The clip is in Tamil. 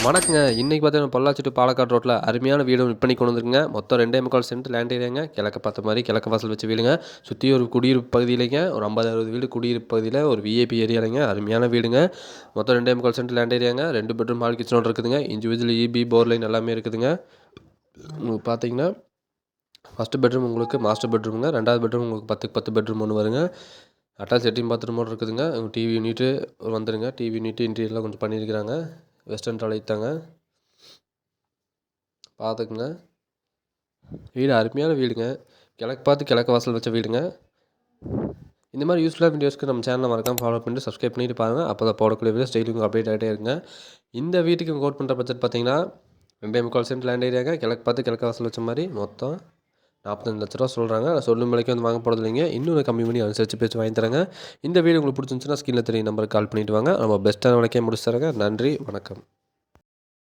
வணக்கங்க. இன்னைக்கு பார்த்தீங்கன்னா, பொள்ளாச்சி டூ பாலக்காடு ரோட்ல அருமையான வீடு விற்பனைக்கு கொண்டு வந்திருக்குங்க. மொத்தம் 2.25 சென்ட் லேண்ட் ஏரியாங்க. கிழக்க பார்த்த மாரி கிழக்கு வாசல் வச்ச வீடுங்க. சுத்தி ஒரு குடியிருப்பு பகுதியிலங்க. ஒரு 50, 60 வீடு குடியிருப்பு பகுதியில ஒரு விஐபி ஏரியாலங்க. அருமையான வீடுங்க. மொத்தம் 2.25 சென்ட் லேண்ட் ஏரியாங்க. 2 பெட்ரூம் ஹால் கிச்சனோட இருக்குதுங்க. இண்டிவிஜுவல் இபி, போர் லைன் எல்லாமே இருக்குதுங்க. உங்களுக்கு பார்த்தீங்கன்னா, ஃபர்ஸ்ட் பெட்ரூம் உங்களுக்கு மாஸ்டர் பெட்ரூம்ங்க. 2வது பெட்ரூம் உங்களுக்கு 10க்கு 10 பெட்ரூம் ஒண்ணு வருங்க. அட்டாச் லெட்ரின் பாத்ரூமோட இருக்குதுங்க. டிவி யூனிட்டு வந்துருங்க. டிவி யூனிட் இன்டீரியர்லாம் கொஞ்சம் பண்ணியிருக்கிறாங்க. வெஸ்டர்ன் டாய்லெட் தாங்க. பார்த்துக்குங்க. வீடு அருமையான வீடுங்க. கிழக்கு பார்த்து கிழக்கு வாசல் வச்ச வீடுங்க. இந்த மாதிரி யூஸ்ஃபுல்லான வீடியோஸ்க்கு நம்ம சேனலை மறக்காம ஃபாலோ பண்ணிட்டு சப்ஸ்கிரைப் பண்ணிட்டு பாருங்கள். அப்போ தான் போடக்கூடிய வீடியோஸ் டெய்லி உங்களுக்கு அப்டேட் ஆகிட்டே இருக்குங்க. இந்த வீட்டுக்கு கோட் பண்ணுற பட்ஜெட் பார்த்தீங்கன்னா 2.25 சென்ட் லேண்ட் ஏரியாங்க. கிழக்கு பார்த்து கிழக்கு வாசல் வச்ச மாதிரி மொத்தம் 45 லட்ச ரூபா சொல்கிறாங்க. சொல்லும் விலைக்கு வந்து வாங்க போகிறது இல்லைங்க. இன்னொரு கம்மி பண்ணி அனுசரித்து பேசி வாங்கி தரேங்க. இந்த வீடியோ உங்களுக்கு பிடிச்சிருந்துச்சுன்னா ஸ்க்ரீனில் தெரிய நம்பருக்கு கால் பண்ணிவிட்டு வாங்க. நம்ம பெஸ்ட்டான விலைக்கே முடிச்சு தரேங்க. நன்றி, வணக்கம்.